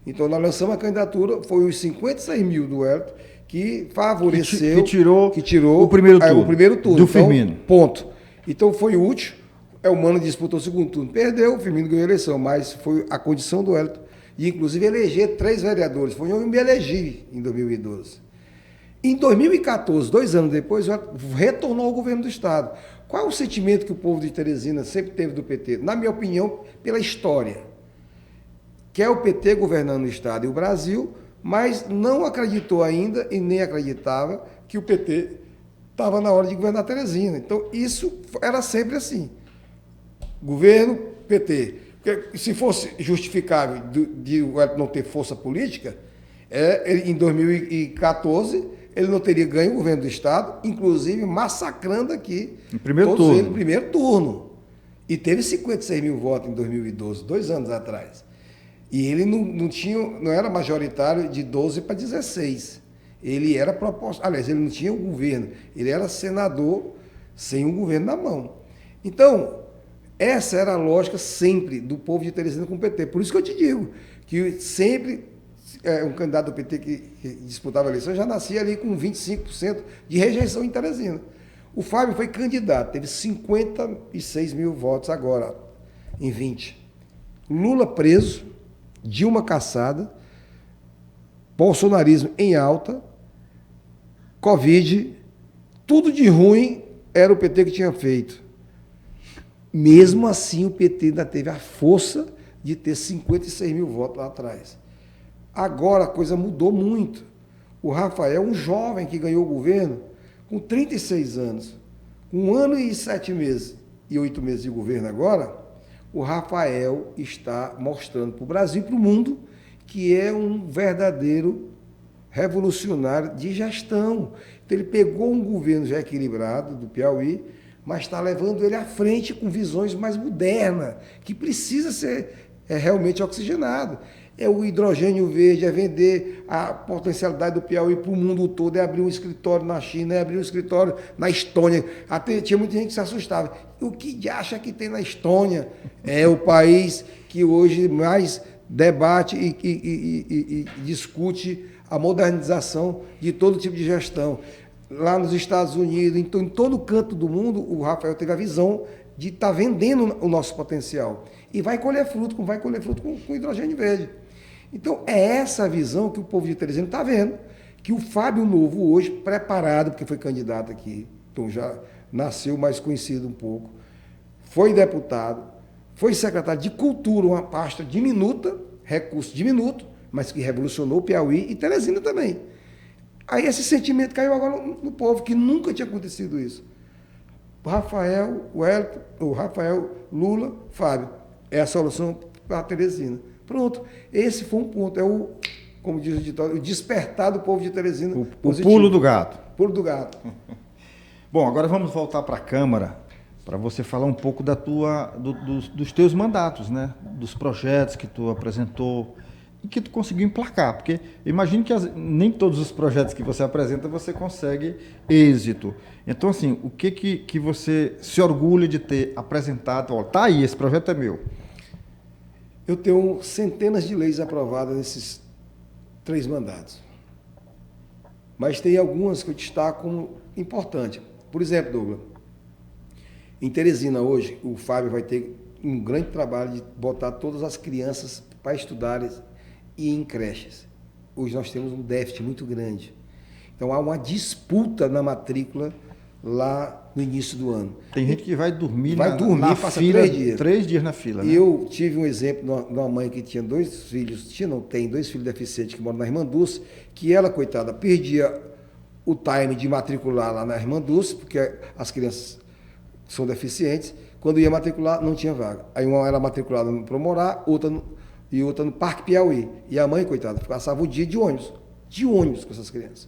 Speaker 2: Então, nós lançamos a candidatura, foi os 56 mil do Wellington que favoreceu...
Speaker 1: Que tirou o primeiro turno.
Speaker 2: O primeiro turno.
Speaker 1: Do Firmino.
Speaker 2: Ponto. Então, foi útil. Elmano disputou o segundo turno, perdeu, o Firmino ganhou a eleição, mas foi a condição do Wellington. E, inclusive, eleger 3 vereadores. Foi onde eu me elegi em 2012. Em 2014, 2 anos depois, retornou ao governo do Estado. Qual é o sentimento que o povo de Teresina sempre teve do PT? Na minha opinião, pela história. Quer o PT governando o Estado e o Brasil, mas não acreditou ainda e nem acreditava que o PT estava na hora de governar Teresina. Então, isso era sempre assim. Governo, PT. Porque se fosse justificável de não ter força política, em 2014 ele não teria ganho o governo do Estado, inclusive massacrando aqui
Speaker 1: no primeiro
Speaker 2: turno. E teve 56 mil votos em 2012, 2 anos atrás. E ele não era majoritário de 12 para 16. Ele era proporcional. Aliás, ele não tinha um governo. Ele era senador sem um governo na mão. Então, essa era a lógica sempre do povo de Teresina com o PT. Por isso que eu te digo que sempre um candidato do PT que disputava a eleição já nascia ali com 25% de rejeição em Teresina. O Fábio foi candidato, teve 56 mil votos agora, em 20. Lula preso, Dilma caçada, bolsonarismo em alta, Covid, tudo de ruim era o PT que tinha feito. Mesmo assim, o PT ainda teve a força de ter 56 mil votos lá atrás. Agora a coisa mudou muito. O Rafael, um jovem que ganhou o governo, com 36 anos, com 1 ano e 7 meses e 8 meses de governo agora, o Rafael está mostrando para o Brasil e para o mundo que é um verdadeiro revolucionário de gestão. Então, ele pegou um governo já equilibrado do Piauí, mas está levando ele à frente com visões mais modernas, que precisa ser realmente oxigenado. É o hidrogênio verde, é vender a potencialidade do Piauí para o mundo todo, é abrir um escritório na China, é abrir um escritório na Estônia. Até tinha muita gente que se assustava. O que acha que tem na Estônia? É o país que hoje mais debate e discute a modernização de todo tipo de gestão. Lá nos Estados Unidos, então, em todo canto do mundo, o Rafael teve a visão de estar vendendo o nosso potencial. E vai colher fruto, com hidrogênio verde. Então, é essa a visão que o povo de Teresina está vendo, que o Fábio Novo hoje, preparado, porque foi candidato aqui, então já nasceu mais conhecido um pouco, foi deputado, foi secretário de Cultura, uma pasta diminuta, recurso diminuto, mas que revolucionou o Piauí e Teresina também. Aí esse sentimento caiu agora no povo, que nunca tinha acontecido isso. O Rafael, o Rafael, Lula, Fábio. É a solução para a Teresina. Pronto. Esse foi um ponto. É o, como diz o ditado, o despertar do povo de Teresina.
Speaker 1: O pulo do gato.
Speaker 2: Pulo do gato.
Speaker 1: Bom, agora vamos voltar para a Câmara para você falar um pouco dos teus mandatos, né? Dos projetos que tu apresentou e que tu conseguiu emplacar, porque imagino que nem todos os projetos que você apresenta você consegue êxito. Então, assim, o que você se orgulha de ter apresentado? Ó, tá aí, esse projeto é meu.
Speaker 2: Eu tenho centenas de leis aprovadas nesses 3 mandatos. Mas tem algumas que eu destaco como importantes. Por exemplo, Douglas, em Teresina hoje, o Fábio vai ter um grande trabalho de botar todas as crianças para estudarem e em creches. Hoje nós temos um déficit muito grande. Então há uma disputa na matrícula lá no início do ano.
Speaker 1: Tem gente que vai dormir
Speaker 2: na passa fila, 3 dias.
Speaker 1: 3 dias na fila. Né?
Speaker 2: Eu tive um exemplo de uma mãe que tinha 2 filhos, tem 2 filhos deficientes que moram na Irmã Dulce, que ela, coitada, perdia o time de matricular lá na Irmã Dulce, porque as crianças são deficientes. Quando ia matricular, não tinha vaga. Aí uma era matriculada no Promorá, outra no Parque Piauí. E a mãe, coitada, passava o dia de ônibus com essas crianças.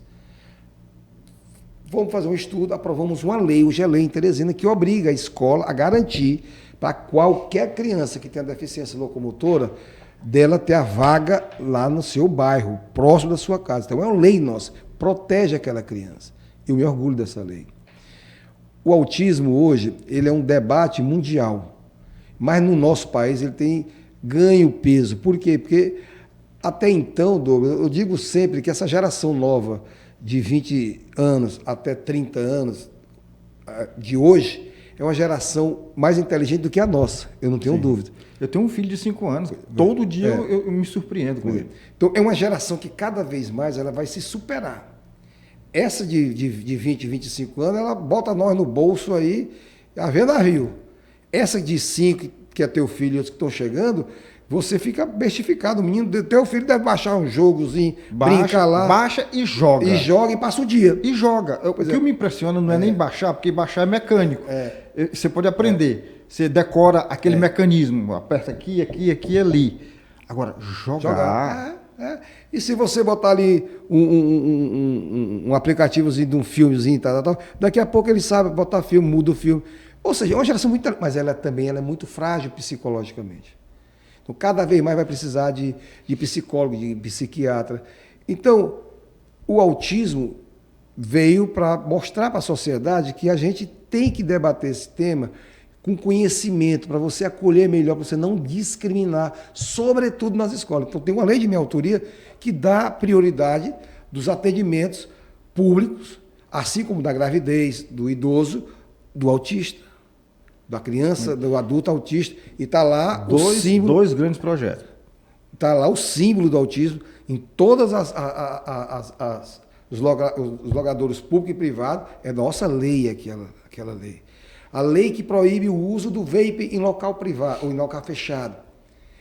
Speaker 2: Vamos fazer um estudo, aprovamos uma lei, o GELEI em Teresina, que obriga a escola a garantir para qualquer criança que tenha deficiência locomotora, dela ter a vaga lá no seu bairro, próximo da sua casa. Então é uma lei nossa, protege aquela criança. Eu me orgulho dessa lei. O autismo hoje, ele é um debate mundial, mas no nosso país ele tem ganho peso. Por quê? Porque até então, Douglas, eu digo sempre que essa geração nova, de 20 anos até 30 anos de hoje, é uma geração mais inteligente do que a nossa, eu não tenho dúvida.
Speaker 1: Eu tenho um filho de 5 anos, todo dia eu me surpreendo com ele.
Speaker 2: Então, é uma geração que cada vez mais ela vai se superar. Essa de 20, 25 anos, ela bota nós no bolso aí, a venda rio. Essa de 5, que é teu filho e outros que estão chegando, você fica bestificado. O menino, teu filho deve baixar um jogozinho, brincar lá.
Speaker 1: Baixa e joga.
Speaker 2: E joga e passa o dia.
Speaker 1: E joga. O que me impressiona não é nem baixar, porque baixar é mecânico. Você pode aprender. Você decora aquele mecanismo. Aperta aqui, aqui, aqui e ali. Agora, jogar.
Speaker 2: E se você botar ali um aplicativozinho de um filmezinho, tal, daqui a pouco ele sabe botar filme, muda o filme. Ou seja, é uma geração muito... Mas ela é muito frágil psicologicamente. Então, cada vez mais vai precisar de psicólogo, de psiquiatra. Então, o autismo veio para mostrar para a sociedade que a gente tem que debater esse tema com conhecimento, para você acolher melhor, para você não discriminar, sobretudo nas escolas. Então, tem uma lei de minha autoria que dá prioridade dos atendimentos públicos, assim como da gravidez, do idoso, do autista, da criança, do adulto autista, e está lá o símbolo...
Speaker 1: 2 grandes projetos.
Speaker 2: Está lá o símbolo do autismo em todas os logadouros públicos e privados. É nossa lei aquela lei. A lei que proíbe o uso do vape em local privado, ou em local fechado.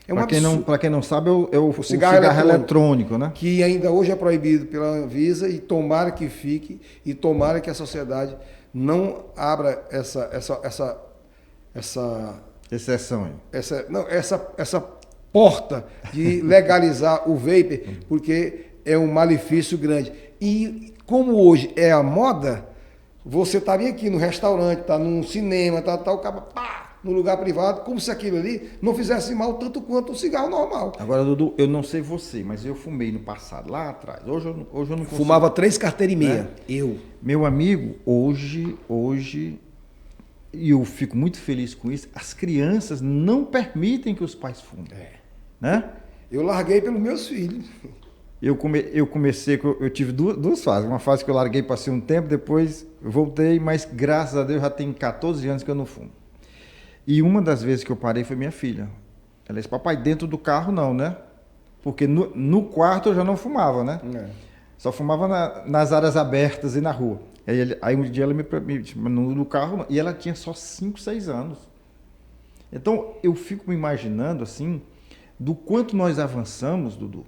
Speaker 1: Para quem não sabe, é o cigarro eletrônico, né?
Speaker 2: Que ainda hoje é proibido pela Anvisa, e tomara que fique, e tomara que a sociedade não abra essa
Speaker 1: exceção aí.
Speaker 2: Essa porta de legalizar o vape, porque é um malefício grande. E como hoje é a moda, você estaria aqui no restaurante, está num cinema, o cara, pá, no lugar privado, como se aquilo ali não fizesse mal tanto quanto o cigarro normal.
Speaker 1: Agora, Dudu, eu não sei você, mas eu fumei no passado, lá atrás. Hoje eu não consigo.
Speaker 2: Fumava 3 carteiras e meia.
Speaker 1: Né?
Speaker 2: Eu.
Speaker 1: Meu amigo, hoje, e eu fico muito feliz com isso, as crianças não permitem que os pais fumem. Né?
Speaker 2: Eu larguei pelos meus filhos.
Speaker 1: Eu comecei, eu tive duas fases. Uma fase que eu larguei, passei um tempo, depois eu voltei, mas graças a Deus já tem 14 anos que eu não fumo. E uma das vezes que eu parei foi minha filha. Ela disse, papai, dentro do carro não, né? Porque no quarto eu já não fumava, né? Só fumava nas áreas abertas e na rua. Aí um dia ela me disse, mas no carro não. E ela tinha só 5, 6 anos. Então eu fico me imaginando assim, do quanto nós avançamos, Dudu.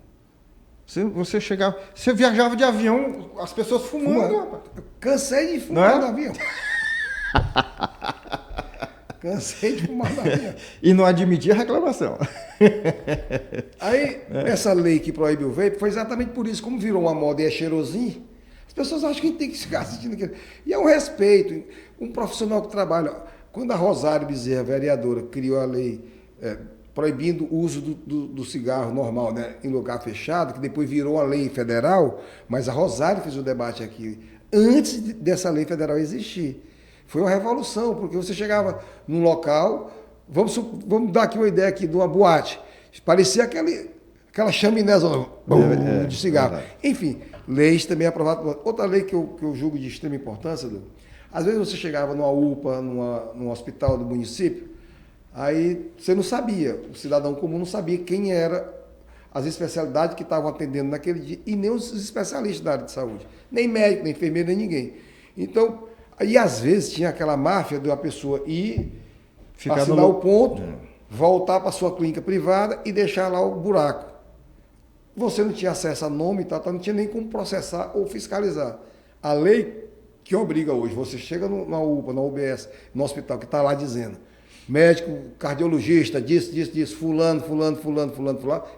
Speaker 1: Você viajava de avião, as pessoas fumando.
Speaker 2: Eu cansei de fumar no avião. Cansei de fumar no avião.
Speaker 1: E não admitia reclamação.
Speaker 2: Aí, essa lei que proíbe o vape foi exatamente por isso. Como virou uma moda e é cheirosinho, as pessoas acham que a gente tem que ficar assistindo aquilo. E é um respeito. Um profissional que trabalha. Quando a Rosário Bezerra, vereadora, criou a lei proibindo o uso do cigarro normal, né, em lugar fechado, que depois virou a lei federal, mas a Rosário fez o debate aqui antes dessa lei federal existir. Foi uma revolução, porque você chegava num local, vamos dar aqui uma ideia aqui de uma boate, parecia aquela chaminésona de cigarro. Enfim, leis também aprovadas. Outra lei que eu julgo de extrema importância, às vezes você chegava numa UPA, num hospital do município, aí você não sabia, o cidadão comum não sabia quem eram as especialidades que estavam atendendo naquele dia, e nem os especialistas da área de saúde, nem médico, nem enfermeiro, nem ninguém. Então, aí às vezes tinha aquela máfia de uma pessoa ir, assinar o ponto, voltar para a sua clínica privada e deixar lá o buraco. Você não tinha acesso a nome e tal, não tinha nem como processar ou fiscalizar. A lei que obriga hoje, você chega na UPA, na UBS, no hospital, que está lá dizendo, médico, cardiologista, disso, fulano,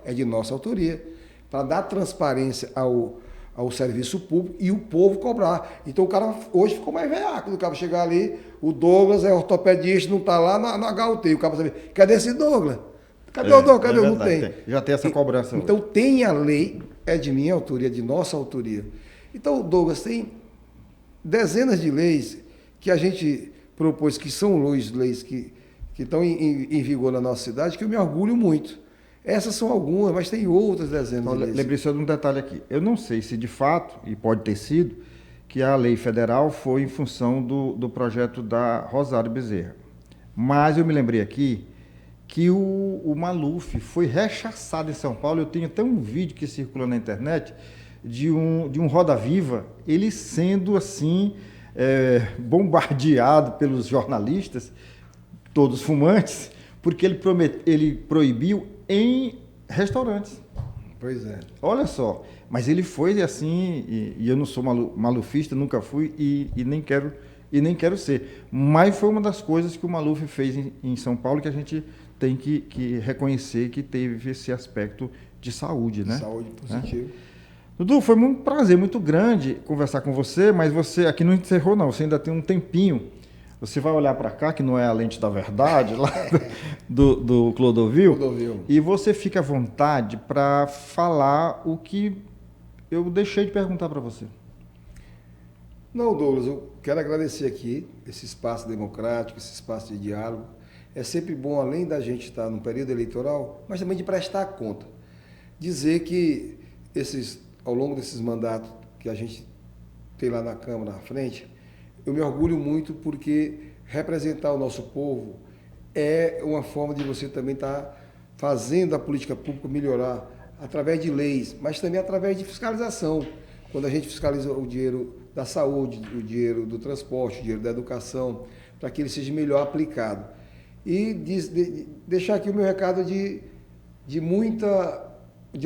Speaker 2: é de nossa autoria, para dar transparência ao serviço público e o povo cobrar. Então o cara hoje ficou mais velhaco, o cara chegar ali, o Douglas é ortopedista, não está lá na HUT, o cara vai saber, cadê esse Douglas? Cadê o Douglas? Cadê? Não tem.
Speaker 1: Já tem essa cobrança.
Speaker 2: Então tem a lei, é de minha autoria, de nossa autoria. Então, Douglas, tem dezenas de leis que a gente propôs, que são leis que estão em vigor na nossa cidade, que eu me orgulho muito. Essas são algumas, mas tem outras dezenas de leis.
Speaker 1: Lembrei só de um detalhe aqui. Eu não sei se de fato, e pode ter sido, que a lei federal foi em função do projeto da Rosário Bezerra. Mas eu me lembrei aqui que o Maluf foi rechaçado em São Paulo. Eu tenho até um vídeo que circula na internet de um Roda Viva, ele sendo assim bombardeado pelos jornalistas, todos fumantes, porque ele proibiu em restaurantes.
Speaker 2: Pois é.
Speaker 1: Olha só, mas ele foi assim, e eu não sou malufista, nunca fui e nem quero ser. Mas foi uma das coisas que o Maluf fez em São Paulo que a gente tem que reconhecer que teve esse aspecto de saúde, né?
Speaker 2: Saúde positiva.
Speaker 1: Dudu, foi um prazer muito grande conversar com você, mas você aqui não encerrou não, você ainda tem um tempinho. Você vai olhar para cá, que não é a lente da verdade, lá do Clodovil, e você fica à vontade para falar o que eu deixei de perguntar para você.
Speaker 2: Não, Douglas, eu quero agradecer aqui esse espaço democrático, esse espaço de diálogo. É sempre bom, além da gente estar no período eleitoral, mas também de prestar conta. Dizer que ao longo desses mandatos que a gente tem lá na Câmara, à frente, eu me orgulho muito porque representar o nosso povo é uma forma de você também estar fazendo a política pública melhorar através de leis, mas também através de fiscalização. Quando a gente fiscaliza o dinheiro da saúde, o dinheiro do transporte, o dinheiro da educação, para que ele seja melhor aplicado. E deixar aqui o meu recado de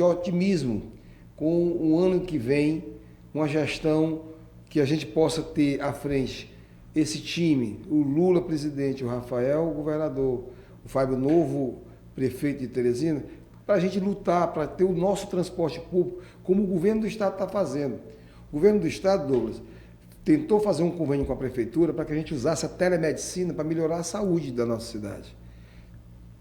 Speaker 2: otimismo com o ano que vem, uma gestão que a gente possa ter à frente esse time, o Lula presidente, o Rafael governador, o Fábio novo prefeito de Teresina, para a gente lutar, para ter o nosso transporte público, como o governo do estado está fazendo. O governo do estado, Douglas, tentou fazer um convênio com a prefeitura para que a gente usasse a telemedicina para melhorar a saúde da nossa cidade.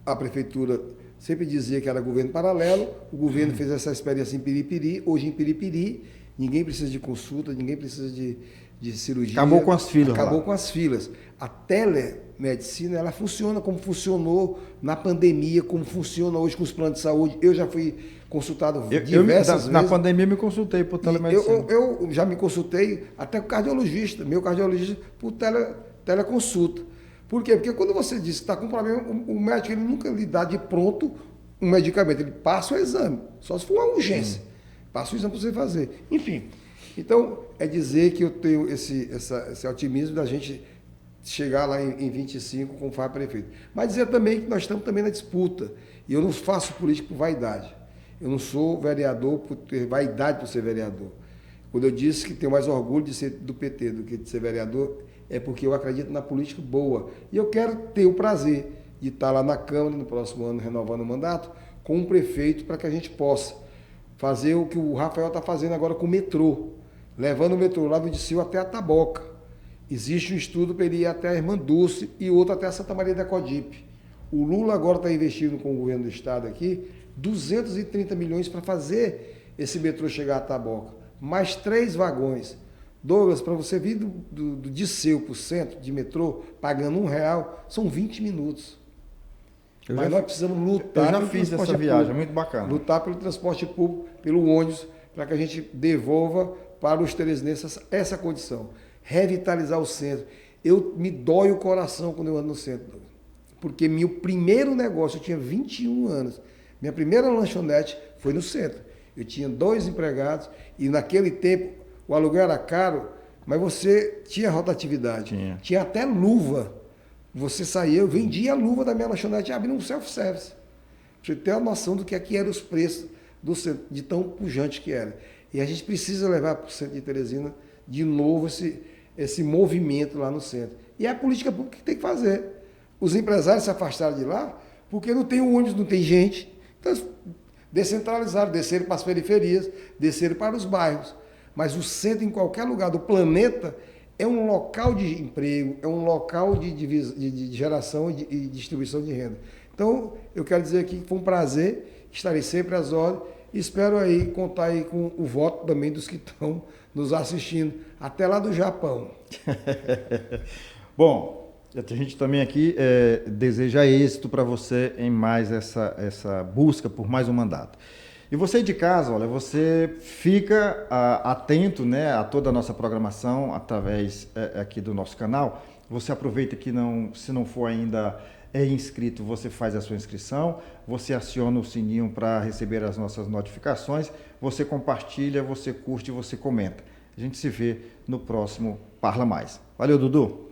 Speaker 2: A prefeitura sempre dizia que era governo paralelo, o governo fez essa experiência em Piripiri, hoje em Piripiri ninguém precisa de consulta, ninguém precisa de cirurgia.
Speaker 1: Acabou com as filas.
Speaker 2: Acabou com as filas. A telemedicina, ela funciona como funcionou na pandemia, como funciona hoje com os planos de saúde. Eu já fui consultado diversas vezes.
Speaker 1: Na pandemia eu me consultei por telemedicina.
Speaker 2: Eu já me consultei até com o cardiologista, meu cardiologista, por teleconsulta. Por quê? Porque quando você diz que está com problema, o médico ele nunca lhe dá de pronto um medicamento, ele passa o exame, só se for uma urgência. Passa o exame para você fazer. Enfim, então é dizer que eu tenho esse otimismo da gente chegar lá em 25 com o Fábio prefeito. Mas dizer também que nós estamos também na disputa. E eu não faço política por vaidade. Eu não sou vereador por ter vaidade por ser vereador. Quando eu disse que tenho mais orgulho de ser do PT do que de ser vereador, é porque eu acredito na política boa. E eu quero ter o prazer de estar lá na Câmara, no próximo ano, renovando o mandato, com um prefeito para que a gente possa fazer o que o Rafael está fazendo agora com o metrô, levando o metrô lá do Diceu até a Taboca. Existe um estudo para ele ir até a Irmã Dulce e outro até a Santa Maria da Codipe. O Lula agora está investindo com o governo do estado aqui 230 milhões para fazer esse metrô chegar a Taboca. Mais 3 vagões. Douglas, para você vir do Diceu para o centro de metrô, pagando R$1, são 20 minutos. Mas nós precisamos lutar.
Speaker 1: Eu já fiz essa viagem, é muito bacana.
Speaker 2: Lutar pelo transporte público, pelo ônibus, para que a gente devolva para os teresinenses essa condição. Revitalizar o centro. Me dói o coração quando eu ando no centro, porque meu primeiro negócio, eu tinha 21 anos, minha primeira lanchonete foi no centro. Eu tinha 2 empregados e naquele tempo o aluguel era caro, mas você tinha rotatividade. Tinha até luva. Você saía, eu vendia a luva da minha lanchonete e abria um self-service. Pra você ter uma noção do que eram os preços do centro, de tão pujante que era. E a gente precisa levar para o centro de Teresina de novo esse movimento lá no centro. E é a política pública que tem que fazer. Os empresários se afastaram de lá porque não tem ônibus, não tem gente. Então, descentralizaram, desceram para as periferias, desceram para os bairros. Mas o centro, em qualquer lugar do planeta, é um local de emprego, é um local de geração e distribuição de renda. Então, eu quero dizer aqui que foi um prazer, estarei sempre às ordens, e espero aí contar aí com o voto também dos que estão nos assistindo, até lá do Japão.
Speaker 1: Bom, a gente também aqui deseja êxito para você em mais essa busca por mais um mandato. E você de casa, olha, você fica atento, né, a toda a nossa programação através aqui do nosso canal. Você aproveita que se não for ainda inscrito, você faz a sua inscrição, você aciona o sininho para receber as nossas notificações, você compartilha, você curte, você comenta. A gente se vê no próximo Parla Mais. Valeu, Dudu!